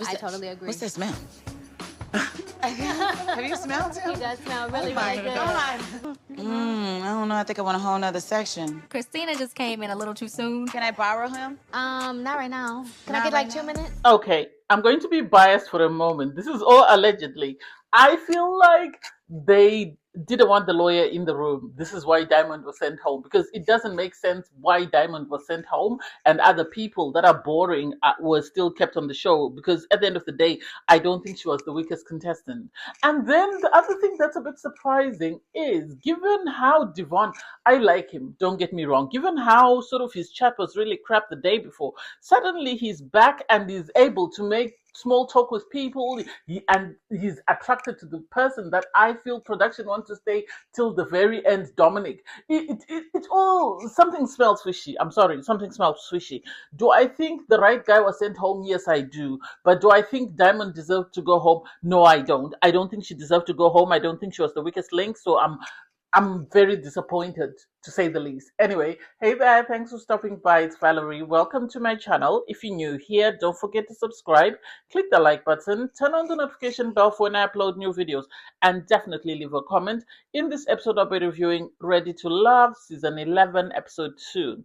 I totally agree. What's that smell? Have you smelled him? He does smell really, my really good. God. I don't know. I think I want a whole nother section. Christina just came in a little too soon. Can I borrow him? Not right now. Can I Not get right like 2 now? minutes? Okay, I'm going to be biased for a moment. This is all allegedly. I feel like they didn't want the lawyer in the room. This is why Diamond was sent home, because it doesn't make sense why Diamond was sent home and other people that are boring were still kept on the show, because at the end of the day, I don't think she was the weakest contestant. And then the other thing that's a bit surprising is, given how Devon, I like him, don't get me wrong, given how sort of his chat was really crap the day before, suddenly he's back and he's able to make small talk with people, and he's attracted to the person that I feel production wants to stay till the very end, Dominic. It's all, something smells fishy. I'm sorry, something smells fishy. Do I think the right guy was sent home? Yes, I do. But do I think Diamond deserved to go home? No, I don't. I don't think she deserved to go home. I don't think she was the weakest link. So I'm very disappointed, to say the least. Anyway, hey there, thanks for stopping by. It's Valerie. Welcome to my channel. If you're new here, don't forget to subscribe, click the like button, turn on the notification bell for when I upload new videos, and definitely leave a comment. In this episode, I'll be reviewing Ready to Love, Season 11, Episode 2.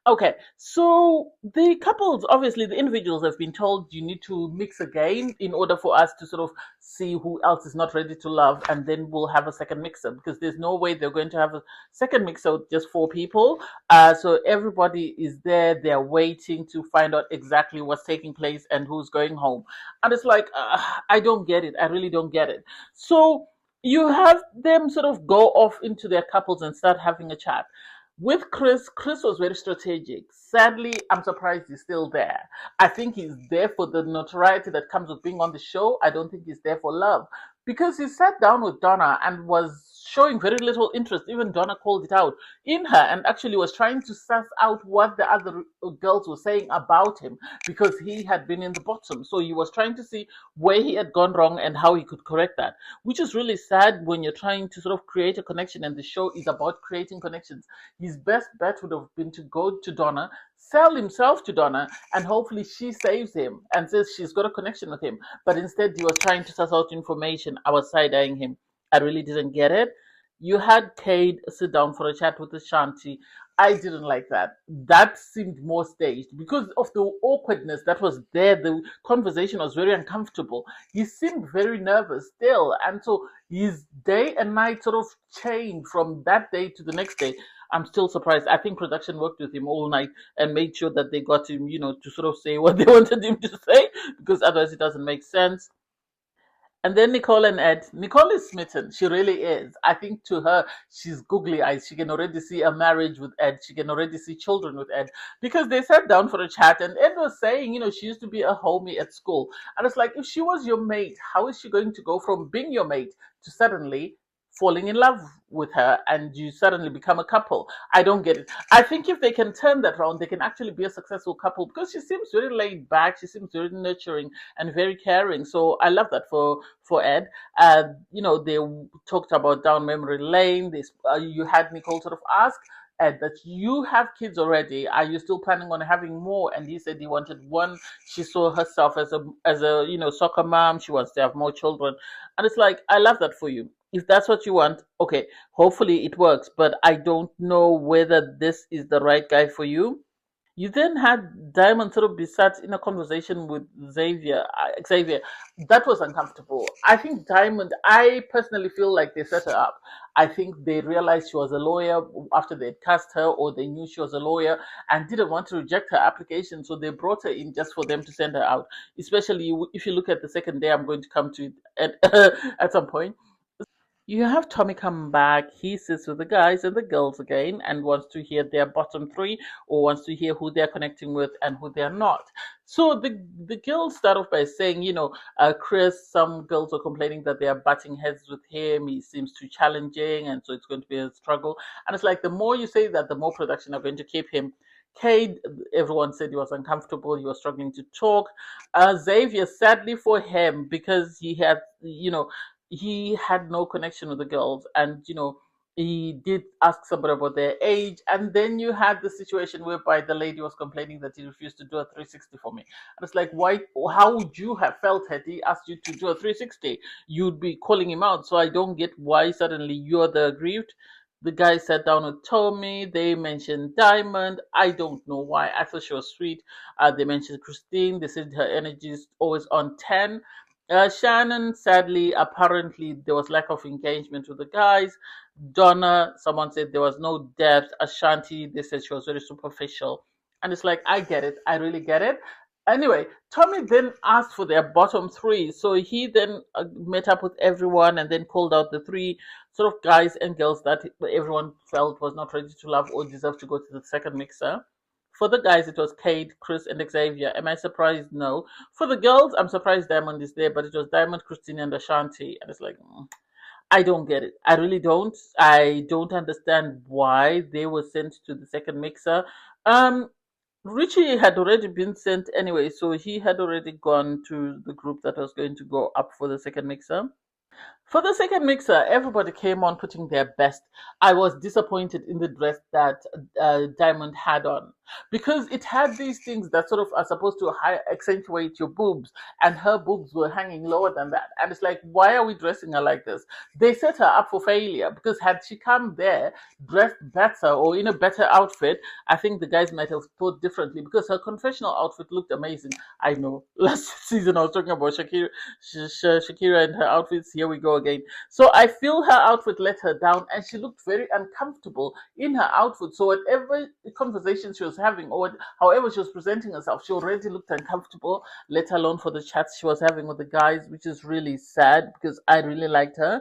Okay, so the couples, obviously, the individuals have been told you need to mix again in order for us to sort of see who else is not ready to love, and then we'll have a second mixer, because there's no way they're going to have a second mixer with just 4 people. So everybody is there, they're waiting to find out exactly what's taking place and who's going home. And it's like, I don't get it. I really don't get it. So you have them sort of go off into their couples and start having a chat. With Chris was very strategic. Sadly, I'm surprised he's still there. I think he's there for the notoriety that comes with being on the show. I don't think he's there for love, because he sat down with Donna and was showing very little interest. Even Donna called it out in her and actually was trying to suss out what the other girls were saying about him, because he had been in the bottom. So he was trying to see where he had gone wrong and how he could correct that, which is really sad when you're trying to sort of create a connection, and the show is about creating connections. His best bet would have been to go to Donna, sell himself to Donna, and hopefully she saves him and says she's got a connection with him. But instead, he was trying to suss out information. I was side-eyeing him. I really didn't get it. You had Cade sit down for a chat with Ashanti. I didn't like that. That seemed more staged because of the awkwardness that was there. The conversation was very uncomfortable. He seemed very nervous still. And so his day and night sort of changed from that day to the next day. I'm still surprised. I think production worked with him all night and made sure that they got him, to sort of say what they wanted him to say, because otherwise it doesn't make sense. And then Nicole and Ed. Nicole is smitten. She really is. I think to her, she's googly eyes. She can already see a marriage with Ed. She can already see children with Ed, because they sat down for a chat and Ed was saying, she used to be a homie at school. And it's like, if she was your mate, how is she going to go from being your mate to suddenly falling in love with her and you suddenly become a couple? I don't get it. I think if they can turn that around, they can actually be a successful couple, because she seems very laid back. She seems very nurturing and very caring. So I love that for Ed. They talked about down memory lane. You had Nicole sort of ask Ed that you have kids already. Are you still planning on having more? And he said he wanted one. She saw herself as a soccer mom. She wants to have more children. And it's like, I love that for you. If that's what you want, okay, hopefully it works. But I don't know whether this is the right guy for you. You then had Diamond sort of be sat in a conversation with Xavier. Xavier, that was uncomfortable. I think Diamond, I personally feel like they set her up. I think they realized she was a lawyer after they'd cast her, or they knew she was a lawyer and didn't want to reject her application. So they brought her in just for them to send her out. Especially if you look at the second day, I'm going to come to it at some point. You have Tommy come back. He sits with the guys and the girls again and wants to hear their bottom 3, or wants to hear who they're connecting with and who they're not. So the girls start off by saying, Chris, some girls are complaining that they are butting heads with him. He seems too challenging, and so it's going to be a struggle. And it's like, the more you say that, the more production are going to keep him. Cade, everyone said he was uncomfortable. He was struggling to talk. Xavier, sadly for him, because he had no connection with the girls, and he did ask somebody about their age, and then you had the situation whereby the lady was complaining that he refused to do a 360 for me. And it's like, why? How would you have felt had he asked you to do a 360? You'd be calling him out. So I don't get why suddenly you're the aggrieved. The guy sat down with Tommy. They mentioned Diamond. I don't know why. I thought she was sweet. They mentioned Christine. They said her energy is always on 10. Shannon, sadly, apparently there was lack of engagement with the guys. Donna, someone said there was no depth. Ashanti, they said she was very superficial. And it's like, I get it. I really get it. Anyway, Tommy then asked for their bottom three. So he then met up with everyone and then called out the three sort of guys and girls that everyone felt was not ready to love or deserved to go to the second mixer. For the guys, it was Cade, Chris, and Xavier. Am I surprised? No. For the girls, I'm surprised Diamond is there, but it was Diamond, Christine, and Ashanti. And it's like, I don't get it. I really don't. I don't understand why they were sent to the second mixer. Um, Richie had already been sent anyway, so he had already gone to the group that was going to go up for the second mixer. For the second mixer, everybody came on putting their best. I was disappointed in the dress that Diamond had on because it had these things that sort of are supposed to accentuate your boobs, and her boobs were hanging lower than that. And it's like, why are we dressing her like this? They set her up for failure because had she come there dressed better or in a better outfit, I think the guys might have thought differently because her confessional outfit looked amazing. I know last season I was talking about Shakira and her outfits. Here we go again. So I feel her outfit let her down, and she looked very uncomfortable in her outfit. So whatever conversation she was having, or however she was presenting herself, she already looked uncomfortable. Let alone for the chats she was having with the guys, which is really sad because I really liked her.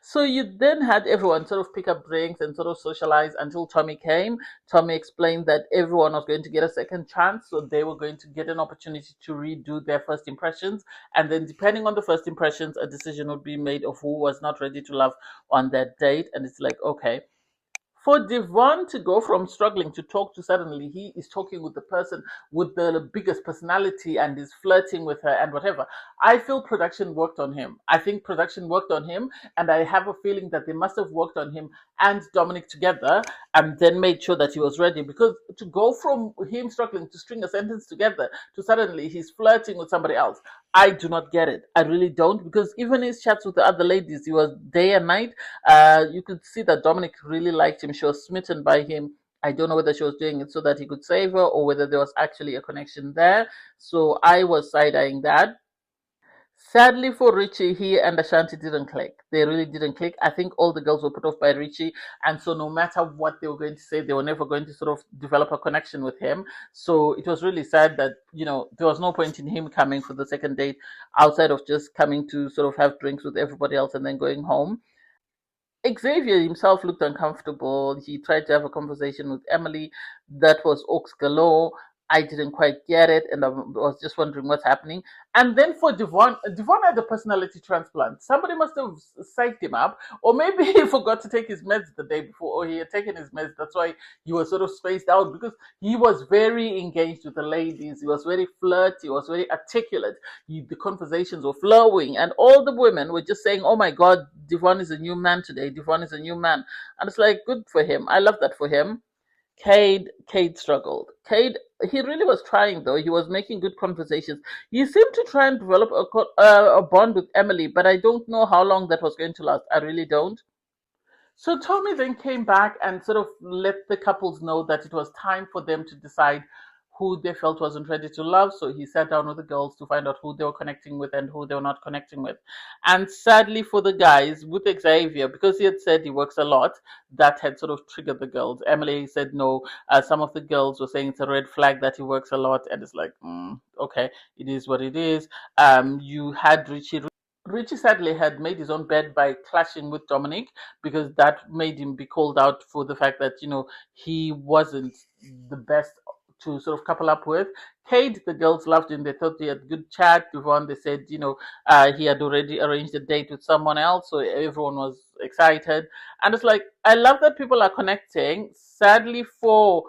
So you then had everyone sort of pick up drinks and sort of socialize until Tommy came. Tommy explained that everyone was going to get a second chance, so they were going to get an opportunity to redo their first impressions, and then depending on the first impressions, a decision would be made of who was not ready to love on that date. And it's like, okay, for Devon to go from struggling to talk to suddenly he is talking with the person with the biggest personality and is flirting with her and whatever. I feel production worked on him. I think production worked on him, and I have a feeling that they must have worked on him and Dominic together and then made sure that he was ready. Because to go from him struggling to string a sentence together to suddenly he's flirting with somebody else, I do not get it. I really don't, because even his chats with the other ladies, he was day and night. You could see that Dominic really liked him. She was smitten by him. I don't know whether she was doing it so that he could save her or whether there was actually a connection there. So I was side eyeing that. Sadly for Richie, he and Ashanti didn't click. They really didn't click. I think all the girls were put off by Richie, and so no matter what they were going to say, they were never going to sort of develop a connection with him. So it was really sad that, there was no point in him coming for the second date outside of just coming to sort of have drinks with everybody else and then going home. Xavier himself looked uncomfortable. He tried to have a conversation with Emily. That was Oaks galore. I didn't quite get it, and I was just wondering what's happening. And then for Devon, Devon had a personality transplant. Somebody must have psyched him up, or maybe he forgot to take his meds the day before, or he had taken his meds. That's why he was sort of spaced out, because he was very engaged with the ladies. He was very flirty. He was very articulate. The conversations were flowing, and all the women were just saying, "Oh my God, Devon is a new man today. Devon is a new man," and it's like, good for him. I love that for him. Cade struggled. Cade, he really was trying though. He was making good conversations. He seemed to try and develop a bond with Emily, but I don't know how long that was going to last. I really don't. So Tommy then came back and sort of let the couples know that it was time for them to decide who they felt wasn't ready to love. So he sat down with the girls to find out who they were connecting with and who they were not connecting with. And sadly for the guys, with Xavier, because he had said he works a lot, that had sort of triggered the girls. Emily said no. Some of the girls were saying it's a red flag that he works a lot. And it's like, okay, it is what it is. You had Richie. Richie sadly had made his own bed by clashing with Dominic, because that made him be called out for the fact that, he wasn't the best to sort of couple up with. Cade, the girls loved him. They thought they had good chat. Devon, they said, he had already arranged a date with someone else, so everyone was excited. And it's like, I love that people are connecting. Sadly for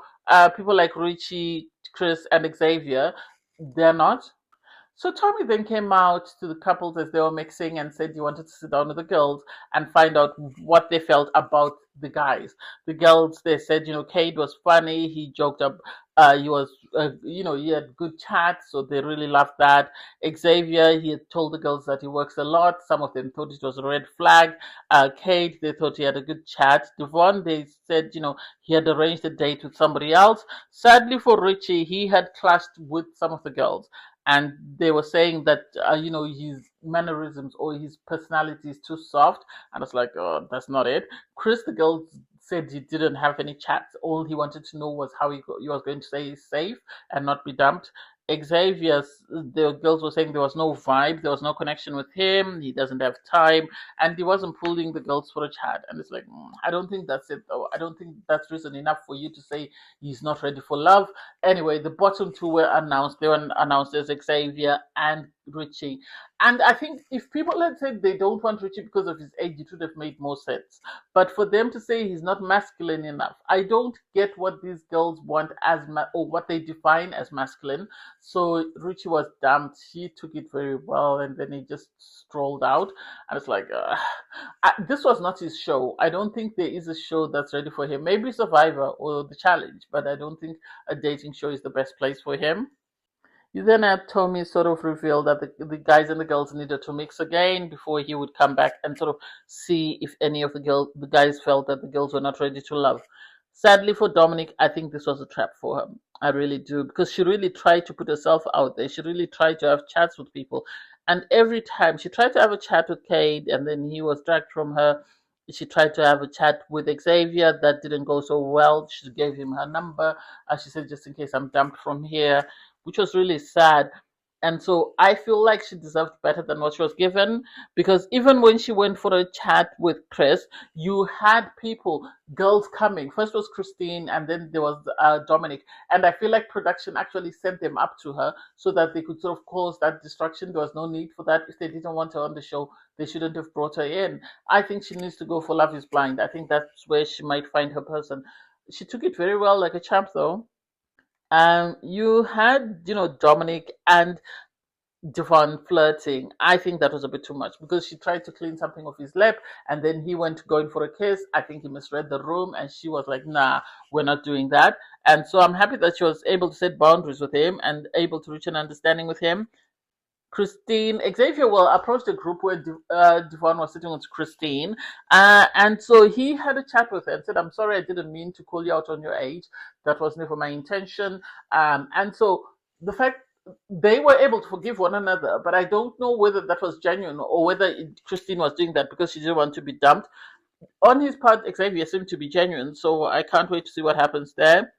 people like Richie, Chris, and Xavier, they're not. So Tommy then came out to the couples as they were mixing and said he wanted to sit down with the girls and find out what they felt about the guys. The girls, they said, Cade was funny. He joked up. He was, he had good chat, so they really loved that. Xavier, he had told the girls that he works a lot. Some of them thought it was a red flag. Cade, they thought he had a good chat. Devon, they said, he had arranged a date with somebody else. Sadly for Richie, he had clashed with some of the girls, and they were saying that his mannerisms or his personality is too soft, and it's like, oh, that's not it. Chris, the girls said he didn't have any chats. All he wanted to know was how he was going to stay safe and not be dumped. Xavier, the girls were saying there was no vibe, there was no connection with him, he doesn't have time, and he wasn't pulling the girls for a chat. And it's like, I don't think that's it though. I don't think that's reason enough for you to say he's not ready for love. Anyway, the bottom two were announced. They were announced as Xavier and Richie. And I think if people had said they don't want Richie because of his age, it would have made more sense. But for them to say he's not masculine enough, I don't get what these girls want as or what they define as masculine. So Richie was dumped. He took it very well, and then he just strolled out. And it's like, this was not his show. I don't think there is a show that's ready for him. Maybe Survivor or The Challenge, but I don't think a dating show is the best place for him. You then had Tommy sort of reveal that the guys and the girls needed to mix again before he would come back and sort of see if any of the guys felt that the girls were not ready to love. Sadly for Dominic, I think this was a trap for her. I really do, because she really tried to put herself out there. She really tried to have chats with people. And every time she tried to have a chat with Cade and then he was dragged from her, she tried to have a chat with Xavier. That didn't go so well. She gave him her number. She said, just in case I'm dumped from here, which was really sad. And so I feel like she deserved better than what she was given, because even when she went for a chat with Chris, you had people, girls coming. First was Christine, and then there was Dominic. And I feel like production actually sent them up to her so that they could sort of cause that distraction. There was no need for that. If they didn't want her on the show, they shouldn't have brought her in. I think she needs to go for Love is Blind. I think that's where she might find her person. She took it very well, like a champ, though. You had, Dominic and Devon flirting. I think that was a bit too much, because she tried to clean something off his lip and then he went going for a kiss. I think he misread the room and she was like, nah, we're not doing that. And so I'm happy that she was able to set boundaries with him and able to reach an understanding with him. Xavier will approach the group where Devon was sitting with Christine. And so he had a chat with her and said, I'm sorry, I didn't mean to call you out on your age. That was never my intention. And so the fact they were able to forgive one another, but I don't know whether that was genuine or whether Christine was doing that because she didn't want to be dumped. On his part, Xavier seemed to be genuine, so I can't wait to see what happens there.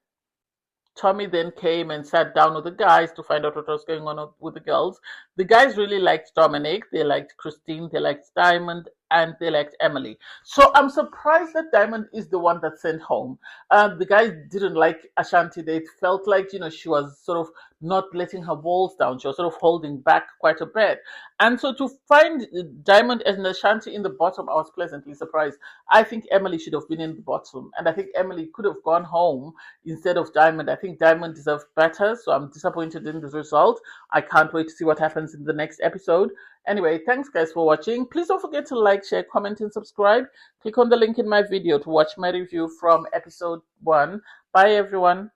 Tommy then came and sat down with the guys to find out what was going on with the girls. The guys really liked Dominic, they liked Christine, they liked Diamond, and they liked Emily. So I'm surprised that Diamond is the one that's sent home. The guys didn't like Ashanti. They felt like, she was sort of not letting her walls down. She was sort of holding back quite a bit. And so to find Diamond and Ashanti in the bottom, I was pleasantly surprised. I think Emily should have been in the bottom. And I think Emily could have gone home instead of Diamond. I think Diamond deserved better. So I'm disappointed in the result. I can't wait to see what happens in the next episode. Anyway, thanks guys for watching. Please don't forget to like, share, comment, and subscribe. Click on the link in my video to watch my review from episode 1. Bye everyone.